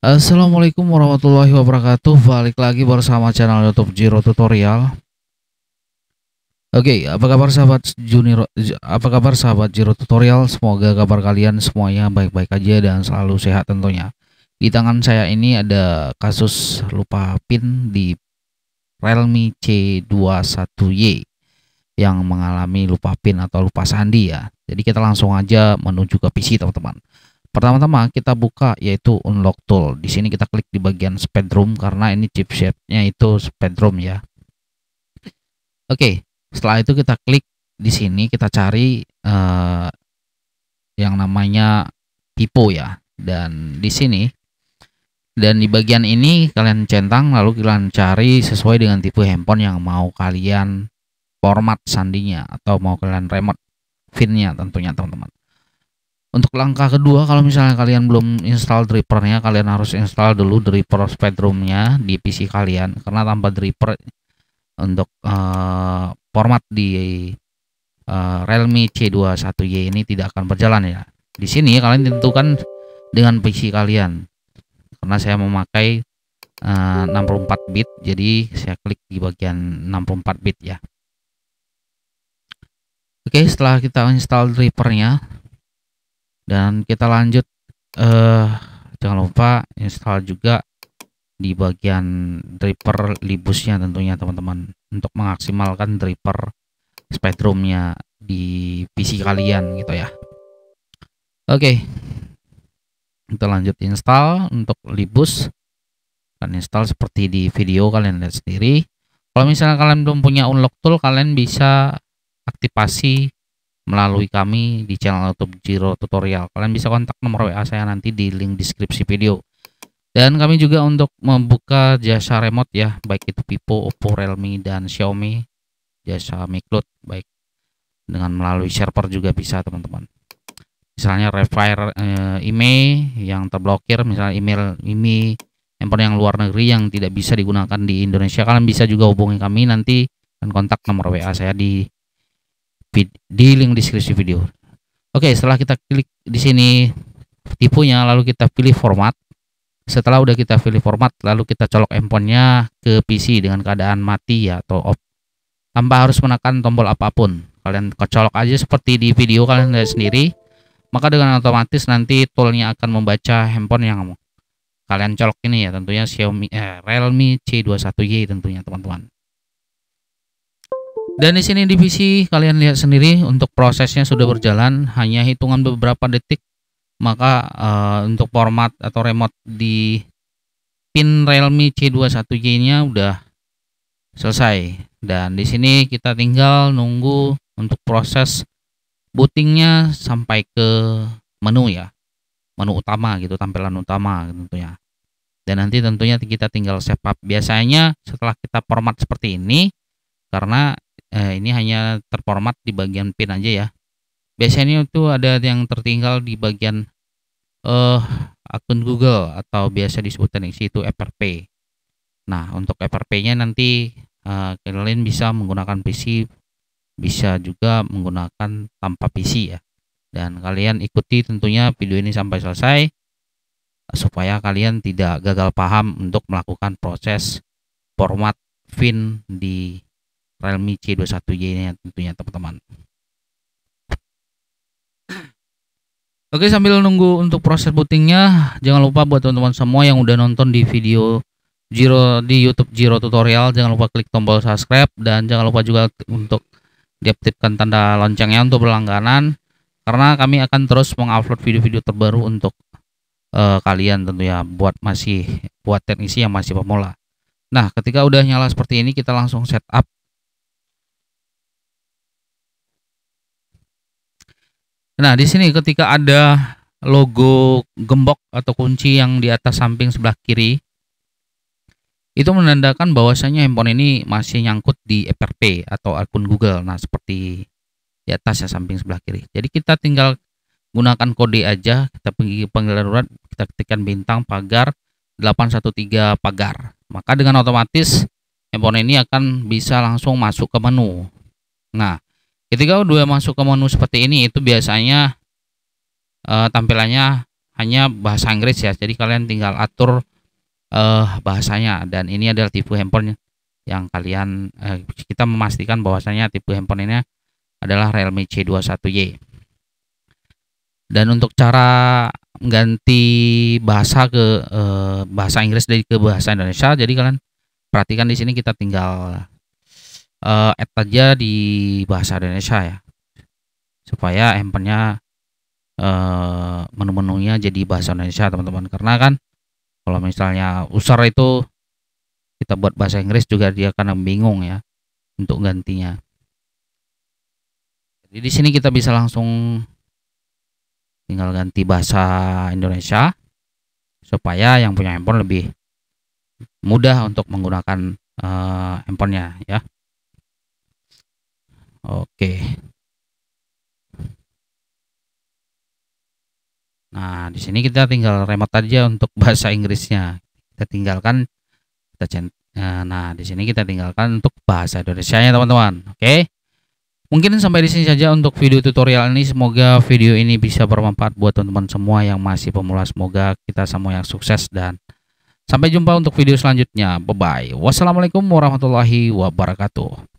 Assalamualaikum warahmatullahi wabarakatuh. Balik lagi bersama channel YouTube Jiro Tutorial. Oke, apa kabar sahabat Junior? Apa kabar sahabat Jiro Tutorial? Semoga kabar kalian semuanya baik-baik aja dan selalu sehat tentunya. Di tangan saya ini ada kasus lupa PIN di Realme C21Y yang mengalami lupa PIN atau lupa sandi ya. Jadi kita langsung aja menuju ke PC teman-teman. Pertama-tama kita buka yaitu unlock tool. Di sini kita klik di bagian speedroom karena ini chipsetnya itu speedroom ya. Oke, setelah itu kita klik di sini, kita cari yang namanya Pipo ya. Dan di sini dan di bagian ini kalian centang, lalu kalian cari sesuai dengan tipe handphone yang mau kalian format sandinya atau mau kalian remote pinnya tentunya teman-teman. Untuk langkah kedua, kalau misalnya kalian belum install drivernya, kalian harus install dulu driver speedroomnya di PC kalian, karena tanpa driver untuk format di Realme C21Y ini tidak akan berjalan ya. Di sini kalian tentukan dengan PC kalian, karena saya memakai 64 bit, jadi saya klik di bagian 64 bit ya. Oke, setelah kita install drivernya dan kita lanjut, jangan lupa install juga di bagian driver libusnya tentunya teman-teman, untuk memaksimalkan driver speedroomnya di PC kalian gitu ya. Oke, kita lanjut install untuk libus. Kalian install seperti di video kalian lihat sendiri. Kalau misalnya kalian belum punya unlock tool, kalian bisa aktifasi melalui kami di channel YouTube Jiro Tutorial. Kalian bisa kontak nomor WA saya nanti di link deskripsi video. Dan kami juga untuk membuka jasa remote ya, baik itu Pipo, Oppo, Realme, dan Xiaomi, jasa Micloud, baik dengan melalui server juga bisa teman-teman. Misalnya refire email yang terblokir, misalnya email handphone yang luar negeri yang tidak bisa digunakan di Indonesia, kalian bisa juga hubungi kami nanti dan kontak nomor WA saya di link deskripsi video. Oke, setelah kita klik di sini tipenya, lalu kita pilih format. Setelah udah kita pilih format, lalu kita colok handphonenya ke PC dengan keadaan mati ya, atau off, tanpa harus menekan tombol apapun. Kalian colok aja seperti di video kalian lihat sendiri, maka dengan otomatis nanti toolnya akan membaca handphone yang kalian colok ini ya, tentunya Xiaomi Realme C21Y tentunya teman-teman. Dan di sini di PC kalian lihat sendiri, untuk prosesnya sudah berjalan hanya hitungan beberapa detik, maka untuk format atau remote di pin Realme C21Y-nya udah selesai. Dan di sini kita tinggal nunggu untuk proses bootingnya sampai ke menu ya, menu utama gitu, tampilan utama tentunya. Dan nanti tentunya kita tinggal save up. Biasanya setelah kita format seperti ini, karena ini hanya terformat di bagian pin aja ya. Biasanya itu ada yang tertinggal di bagian akun Google atau biasa disebut itu FRP. Nah, untuk FRP-nya nanti kalian bisa menggunakan PC, bisa juga menggunakan tanpa PC ya. Dan kalian ikuti tentunya video ini sampai selesai supaya kalian tidak gagal paham untuk melakukan proses format pin di Realme C21Y ini tentunya teman-teman. Oke, sambil nunggu untuk proses bootingnya, jangan lupa buat teman-teman semua yang udah nonton di video Jiro di YouTube Jiro Tutorial, jangan lupa klik tombol subscribe dan jangan lupa juga untuk diaktifkan tanda loncengnya untuk berlangganan, karena kami akan terus mengupload video-video terbaru untuk kalian tentunya, buat teknisi yang masih pemula. Nah, ketika udah nyala seperti ini, kita langsung setup. Nah, di sini ketika ada logo gembok atau kunci yang di atas samping sebelah kiri, itu menandakan bahwasanya handphone ini masih nyangkut di FRP atau akun Google. Nah, seperti di atas ya, samping sebelah kiri. Jadi kita tinggal gunakan kode aja, kita pergi panggilan darurat, kita ketikkan bintang pagar 813 pagar. Maka dengan otomatis handphone ini akan bisa langsung masuk ke menu. Nah, ketika udah masuk ke menu seperti ini, itu biasanya tampilannya hanya bahasa Inggris ya. Jadi kalian tinggal atur bahasanya, dan ini adalah tipe handphone yang kalian kita memastikan bahwasanya tipe handphone ini adalah Realme C21Y. Dan untuk cara mengganti bahasa ke bahasa Inggris dari ke bahasa Indonesia, jadi kalian perhatikan di sini kita tinggal add aja di bahasa Indonesia ya, supaya handphonenya menu-menunya jadi bahasa Indonesia teman-teman. Karena kan kalau misalnya user itu kita buat bahasa Inggris juga dia akan bingung ya untuk gantinya. Jadi di sini kita bisa langsung tinggal ganti bahasa Indonesia supaya yang punya handphone lebih mudah untuk menggunakan handphonenya ya. Oke. Nah, di sini kita tinggal remote aja untuk bahasa Inggrisnya. Kita tinggalkan, nah di sini kita tinggalkan untuk bahasa Indonesianya teman-teman. Oke. Mungkin sampai di sini saja untuk video tutorial ini. Semoga video ini bisa bermanfaat buat teman-teman semua yang masih pemula. Semoga kita semua yang sukses, dan sampai jumpa untuk video selanjutnya. Bye bye. Wassalamualaikum warahmatullahi wabarakatuh.